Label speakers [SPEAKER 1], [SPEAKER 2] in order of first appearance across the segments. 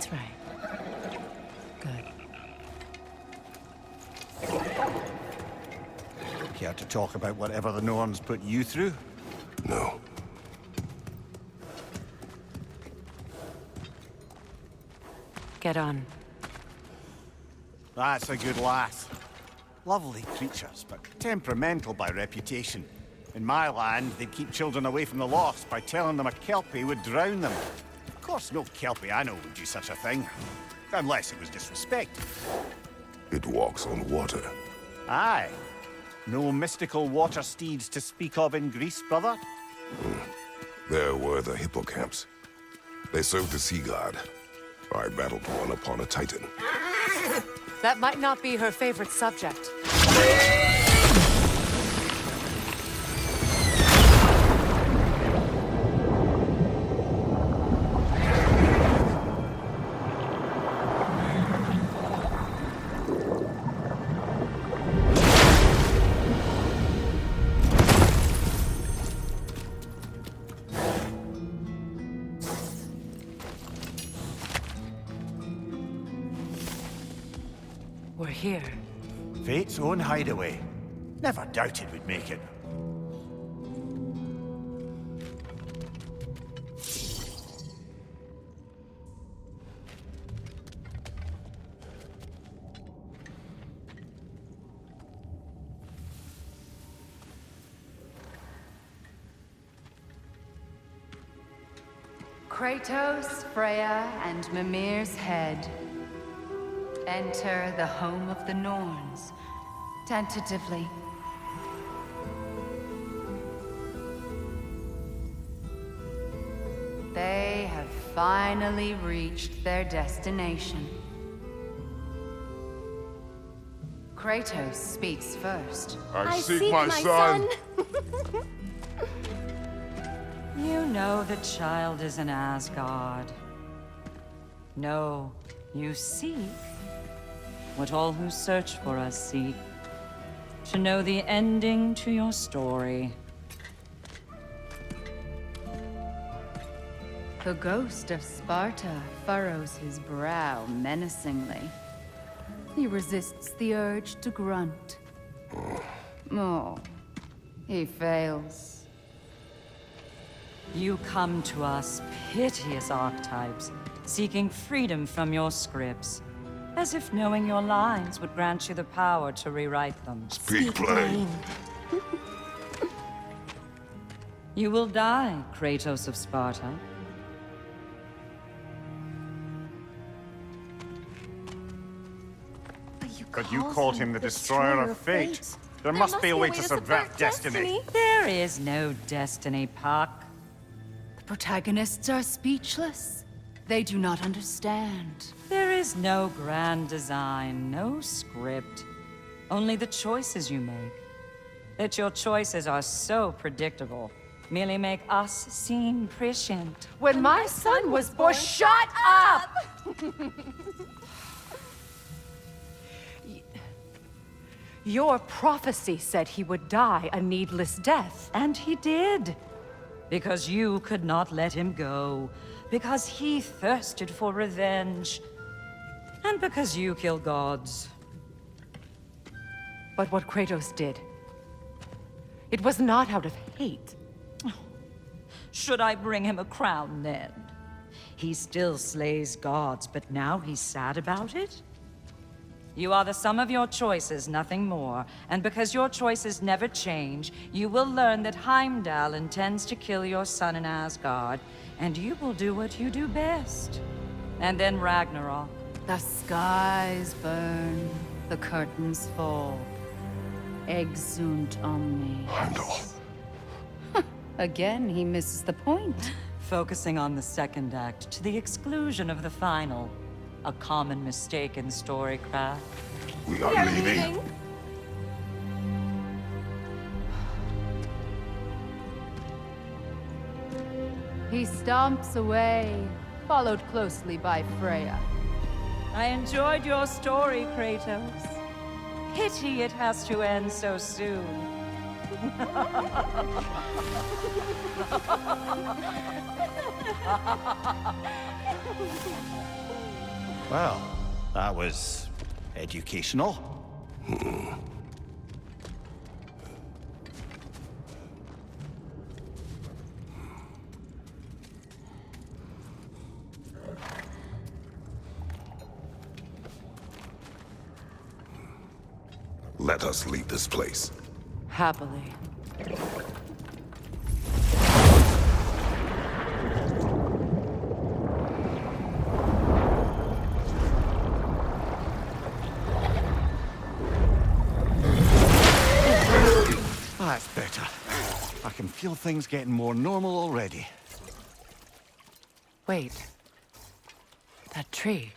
[SPEAKER 1] That's right. Good.
[SPEAKER 2] Care to talk about whatever the Norns put you through?
[SPEAKER 3] No.
[SPEAKER 1] Get on.
[SPEAKER 2] That's a good lass. Lovely creatures, but temperamental by reputation. In my land, they'd keep children away from the lost by telling them a Kelpie would drown them. Of course, no Kelpie I know would do such a thing. Unless it was disrespect.
[SPEAKER 3] It walks on water.
[SPEAKER 2] Aye. No mystical water steeds to speak of in Greece, brother?
[SPEAKER 3] There were the hippocamps. They served the sea god. I battled one upon a titan.
[SPEAKER 1] That might not be her favorite subject. We're here.
[SPEAKER 2] Fate's own hideaway. Never doubted we'd make it.
[SPEAKER 4] Kratos, Freya, and Mimir's head. Enter the home of the Norns, tentatively. They have finally reached their destination. Kratos speaks first.
[SPEAKER 3] I seek my son!
[SPEAKER 5] You know the child is in Asgard. No, you seek what all who search for us seek. To know the ending to your story.
[SPEAKER 4] The ghost of Sparta furrows his brow menacingly. He resists the urge to grunt. Oh, he fails.
[SPEAKER 5] You come to us, piteous archetypes, seeking freedom from your scripts. As if knowing your lines would grant you the power to rewrite them.
[SPEAKER 3] Speak plain.
[SPEAKER 5] You will die, Kratos of Sparta.
[SPEAKER 2] But you called him the destroyer of fate. There must be a way to subvert destiny.
[SPEAKER 5] There is no destiny, Puck.
[SPEAKER 4] The protagonists are speechless. They do not understand.
[SPEAKER 5] There is no grand design, no script. Only the choices you make. That your choices are so predictable, merely make us seem prescient.
[SPEAKER 1] When my son was born, shut up! Your prophecy said he would die a needless death.
[SPEAKER 5] And he did. Because you could not let him go. Because he thirsted for revenge. And because you kill gods.
[SPEAKER 1] But what Kratos did, it was not out of hate.
[SPEAKER 5] Should I bring him a crown then? He still slays gods, but now he's sad about it? You are the sum of your choices, nothing more. And because your choices never change, you will learn that Heimdall intends to kill your son in Asgard, and you will do what you do best. And then Ragnarok.
[SPEAKER 4] The skies burn, the curtains fall. Exunt omnes.
[SPEAKER 3] Heimdall.
[SPEAKER 4] Again, he misses the point.
[SPEAKER 5] Focusing on the second act to the exclusion of the final. A common mistake in storycraft.
[SPEAKER 3] We are leaving.
[SPEAKER 4] He stomps away, followed closely by Freya.
[SPEAKER 5] I enjoyed your story, Kratos. Pity it has to end so soon.
[SPEAKER 2] Well, that was educational.
[SPEAKER 3] Let us leave this place.
[SPEAKER 1] Happily.
[SPEAKER 2] That's better. I can feel things getting more normal already.
[SPEAKER 1] Wait. That tree.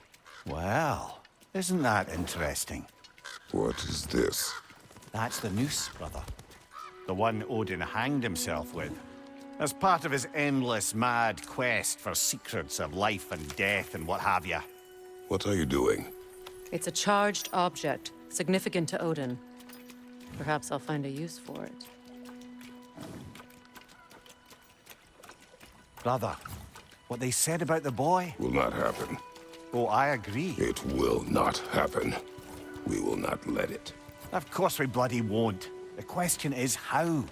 [SPEAKER 2] Well, isn't that interesting?
[SPEAKER 3] What is this?
[SPEAKER 2] That's the noose, brother. The one Odin hanged himself with. As part of his endless, mad quest for secrets of life and death and what have you.
[SPEAKER 3] What are you doing?
[SPEAKER 1] It's a charged object, significant to Odin. Perhaps I'll find a use for it.
[SPEAKER 2] Brother, what they said about the boy?
[SPEAKER 3] Will not happen.
[SPEAKER 2] Oh, I agree.
[SPEAKER 3] It will not happen. We will not let it.
[SPEAKER 2] Of course we bloody won't. The question is how.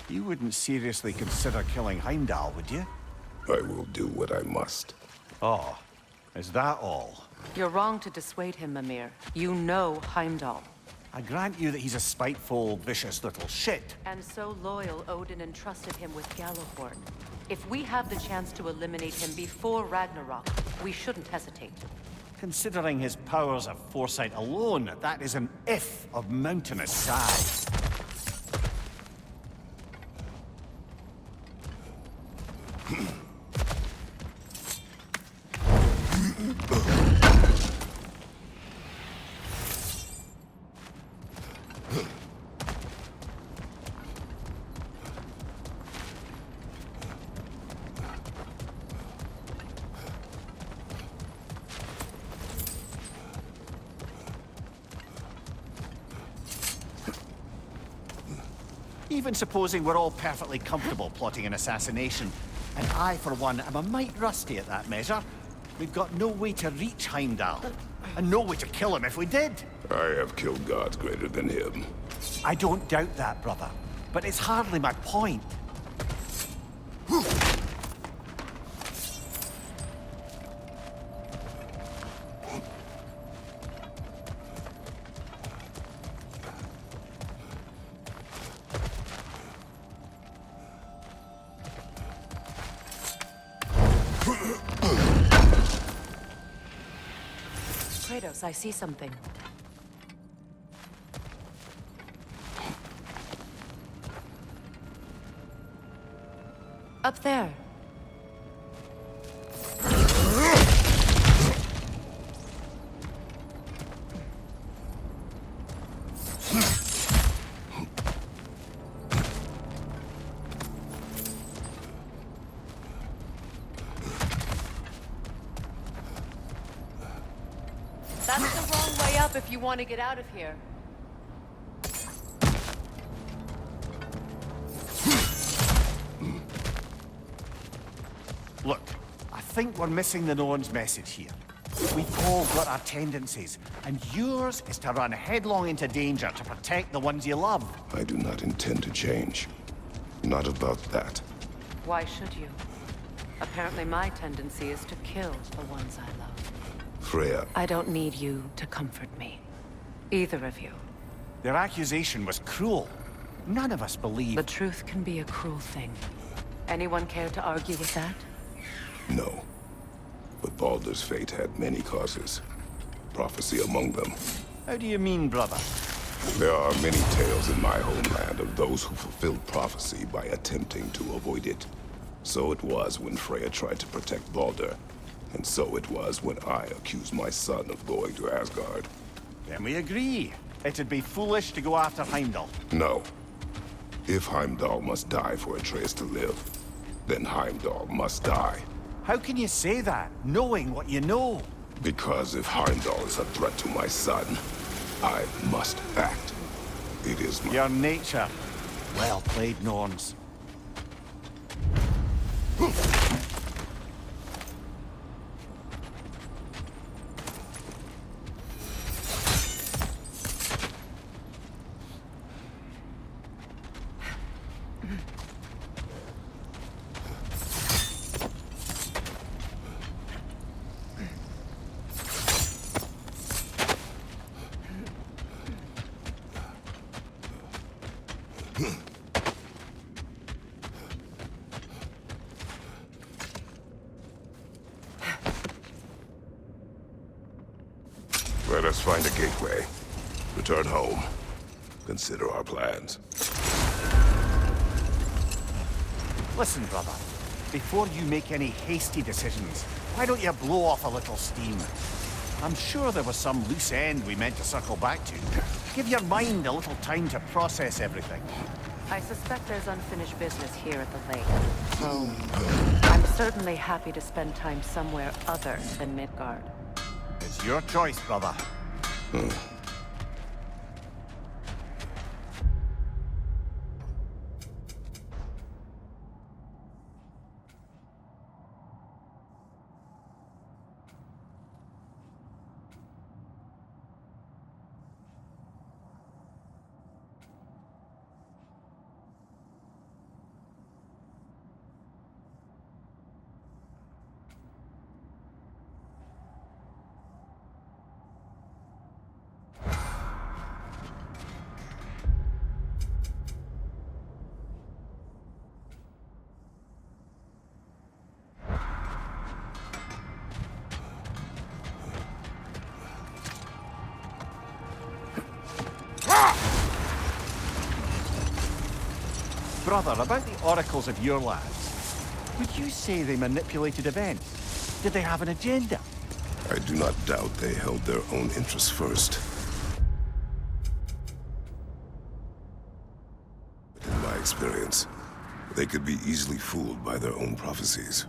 [SPEAKER 2] You wouldn't seriously consider killing Heimdall, would you?
[SPEAKER 3] I will do what I must.
[SPEAKER 2] Oh, is that all?
[SPEAKER 1] You're wrong to dissuade him, Mimir. You know Heimdall.
[SPEAKER 2] I grant you that he's a spiteful, vicious little shit.
[SPEAKER 1] And so loyal, Odin entrusted him with Gjallarhorn. If we have the chance to eliminate him before Ragnarok, we shouldn't hesitate.
[SPEAKER 2] Considering his powers of foresight alone, that is an if of mountainous size. Even supposing we're all perfectly comfortable plotting an assassination, and I, for one, am a mite rusty at that measure, we've got no way to reach Heimdall, and no way to kill him if we did.
[SPEAKER 3] I have killed gods greater than him.
[SPEAKER 2] I don't doubt that, brother, but it's hardly my point.
[SPEAKER 1] Kratos, I see something. Up there. That's the wrong way up if you want to get out of here.
[SPEAKER 2] Look, I think we're missing the Norn's message here. We've all got our tendencies, and yours is to run headlong into danger to protect the ones you love.
[SPEAKER 3] I do not intend to change. Not about that.
[SPEAKER 1] Why should you? Apparently my tendency is to kill the ones I love.
[SPEAKER 3] Freya,
[SPEAKER 1] I don't need you to comfort me. Either of you.
[SPEAKER 2] Their accusation was cruel. None of us believe...
[SPEAKER 1] The truth can be a cruel thing. Anyone care to argue with that?
[SPEAKER 3] no. But Baldur's fate had many causes. Prophecy among them.
[SPEAKER 2] How do you mean, brother?
[SPEAKER 3] There are many tales in my homeland of those who fulfilled prophecy by attempting to avoid it. So it was when Freya tried to protect Baldur. And so it was when I accused my son of going to Asgard.
[SPEAKER 2] Then we agree. It'd be foolish to go after Heimdall.
[SPEAKER 3] No. If Heimdall must die for Atreus to live, then Heimdall must die.
[SPEAKER 2] How can you say that, knowing what you know?
[SPEAKER 3] Because if Heimdall is a threat to my son, I must act. It is my...
[SPEAKER 2] Your nature. Well played, Norns.
[SPEAKER 3] Let us find a gateway. Return home. Consider our plans.
[SPEAKER 2] Listen, brother. Before you make any hasty decisions, why don't you blow off a little steam? I'm sure there was some loose end we meant to circle back to. Give your mind a little time to process everything.
[SPEAKER 1] I suspect there's unfinished business here at the lake. So, I'm certainly happy to spend time somewhere other than Midgard.
[SPEAKER 2] It's your choice, brother. Brother, about the oracles of your lads, would you say they manipulated events? Did they have an agenda?
[SPEAKER 3] I do not doubt they held their own interests first. But in my experience, they could be easily fooled by their own prophecies.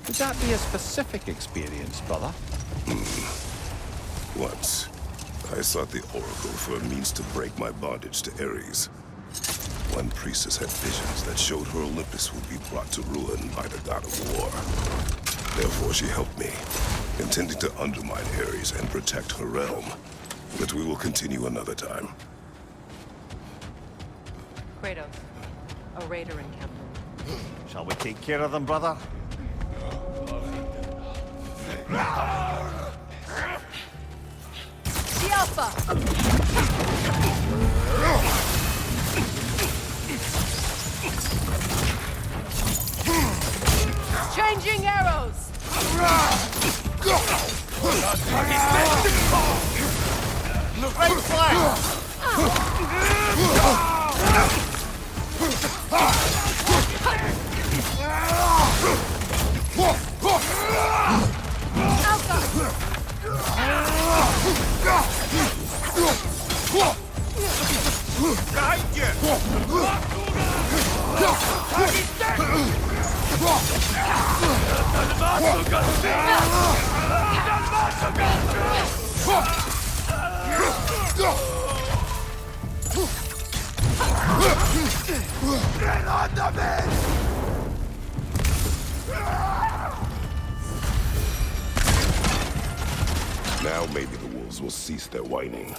[SPEAKER 2] Would that be a specific experience, brother?
[SPEAKER 3] Once, I sought the Oracle for a means to break my bondage to Ares. One priestess had visions that showed her Olympus would be brought to ruin by the god of war. Therefore she helped me, intending to undermine Ares and protect her realm. But we will continue another time.
[SPEAKER 1] Kratos, a raider encampment.
[SPEAKER 2] Shall we take care of them, brother?
[SPEAKER 4] The Alpha! Changing arrows!
[SPEAKER 2] Right flank! Behind
[SPEAKER 3] Now maybe the wolves will cease their whining.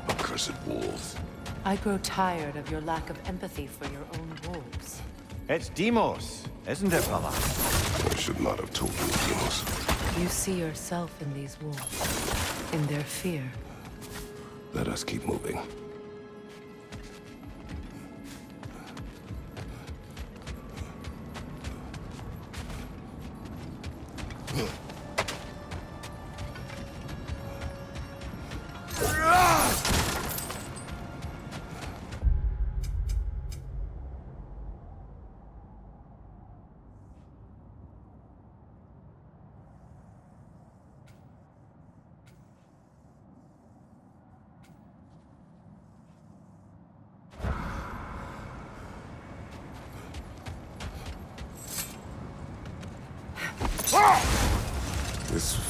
[SPEAKER 3] Accursed wolves.
[SPEAKER 1] I grow tired of your lack of empathy for your own wolves.
[SPEAKER 2] It's Demos, isn't it, brother?
[SPEAKER 3] I should not have told you, Demos.
[SPEAKER 1] You see yourself in these wolves, in their fear.
[SPEAKER 3] Let us keep moving.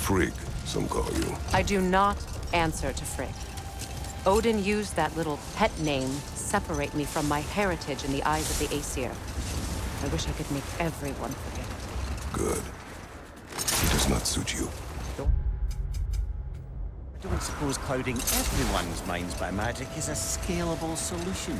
[SPEAKER 3] Frigg, some call you.
[SPEAKER 1] I do not answer to Frigg. Odin used that little pet name to separate me from my heritage in the eyes of the Aesir. I wish I could make everyone forget it.
[SPEAKER 3] Good. It does not suit you.
[SPEAKER 2] I don't suppose clouding everyone's minds by magic is a scalable solution.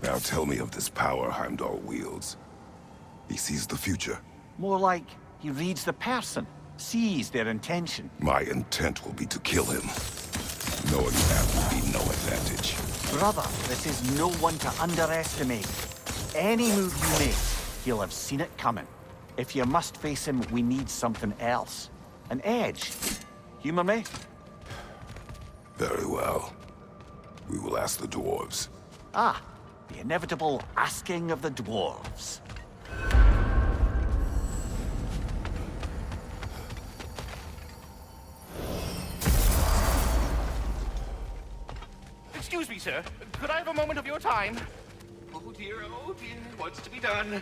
[SPEAKER 3] Now tell me of this power Heimdall wields. He sees the future.
[SPEAKER 2] More like he reads the person, sees their intention.
[SPEAKER 3] My intent will be to kill him. Knowing that will be no advantage.
[SPEAKER 2] Brother, this is no one to underestimate. Any move you make, he'll have seen it coming. If you must face him, we need something else. An edge. Humor me?
[SPEAKER 3] Very well. We will ask the dwarves.
[SPEAKER 2] Ah, the inevitable asking of the dwarves.
[SPEAKER 6] Excuse me, sir. Could I have a moment of your time? Oh dear, what's to be done?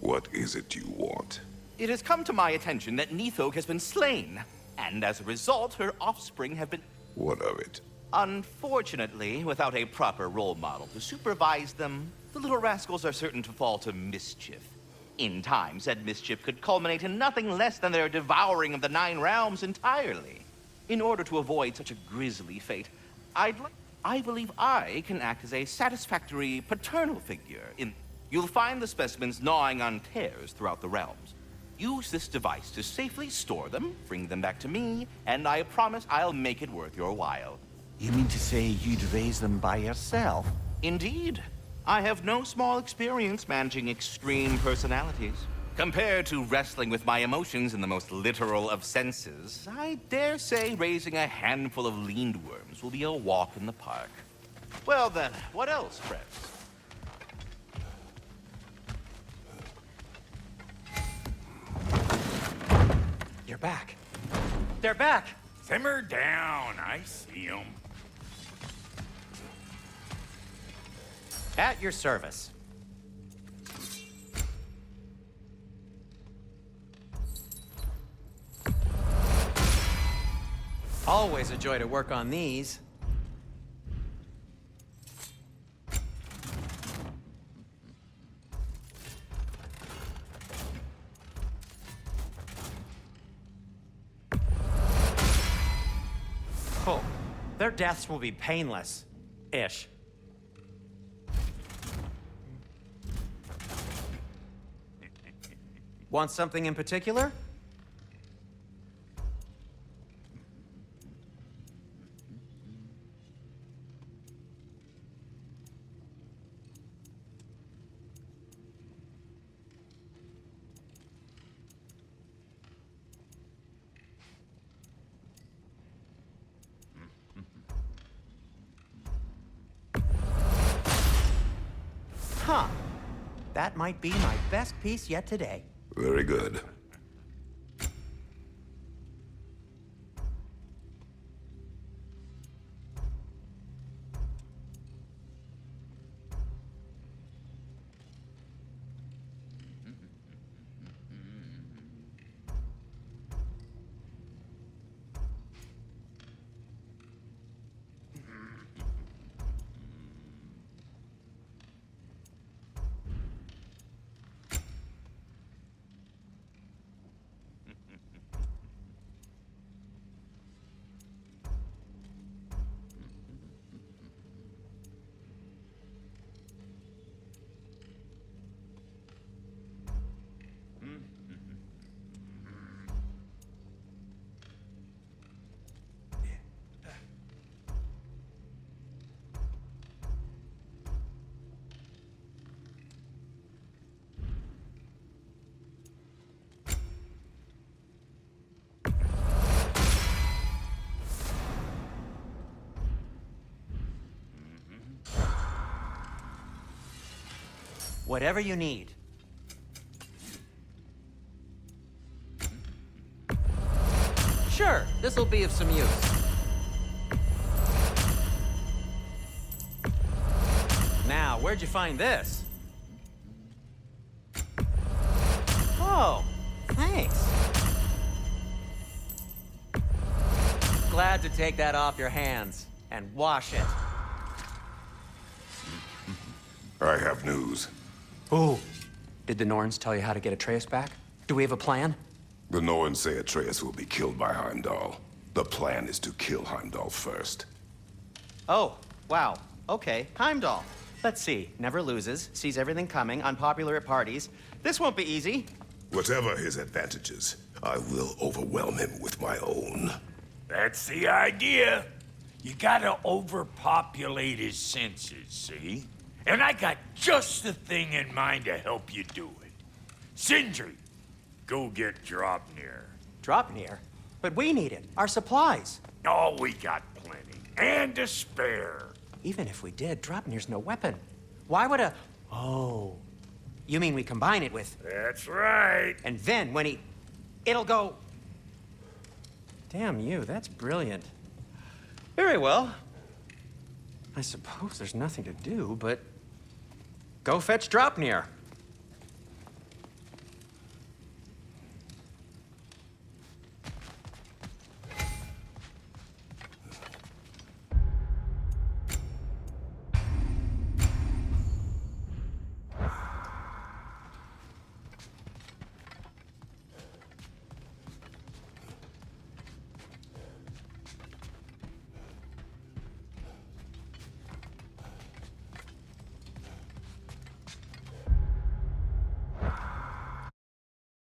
[SPEAKER 3] What is it you want?
[SPEAKER 6] It has come to my attention that Nithog has been slain, and as a result, her offspring have been...
[SPEAKER 3] What of it?
[SPEAKER 6] Unfortunately, without a proper role model to supervise them, the little rascals are certain to fall to mischief. In time, said mischief could culminate in nothing less than their devouring of the Nine Realms entirely. In order to avoid such a grisly fate, I believe I can act as a satisfactory paternal figure in... You'll find the specimens gnawing on tears throughout the realms. Use this device to safely store them, bring them back to me, and I promise I'll make it worth your while.
[SPEAKER 2] You mean to say you'd raise them by yourself?
[SPEAKER 6] Indeed. I have no small experience managing extreme personalities. Compared to wrestling with my emotions in the most literal of senses, I dare say raising a handful of lean worms will be a walk in the park. Well then, what else, friends?
[SPEAKER 7] You're back. They're back!
[SPEAKER 8] Simmer down, I see 'em.
[SPEAKER 7] At your service. Always a joy to work on these. Oh, their deaths will be painless-ish. Want something in particular? That might be my best piece yet today.
[SPEAKER 3] Very good.
[SPEAKER 7] Whatever you need. Sure, this'll be of some use. Now, where'd you find this? Oh, thanks. Glad to take that off your hands and wash it.
[SPEAKER 3] I have news.
[SPEAKER 9] Ooh. Did the Norns tell you how to get Atreus back? Do we have a plan?
[SPEAKER 3] The Norns say Atreus will be killed by Heimdall. The plan is to kill Heimdall first.
[SPEAKER 7] Oh, wow. Okay, Heimdall. Let's see. Never loses, sees everything coming, unpopular at parties. This won't be easy.
[SPEAKER 3] Whatever his advantages, I will overwhelm him with my own.
[SPEAKER 8] That's the idea. You gotta overpopulate his senses, see? And I got just the thing in mind to help you do it. Sindri, go get Draupnir.
[SPEAKER 7] Draupnir? But we need it. Our supplies.
[SPEAKER 8] Oh, we got plenty. And to spare.
[SPEAKER 7] Even if we did, Draupnir's no weapon. Why would a... Oh. You mean we combine it with...
[SPEAKER 8] That's right.
[SPEAKER 7] And then when he... It'll go... Damn you, that's brilliant. Very well. I suppose there's nothing to do, but... Go fetch Draupnir.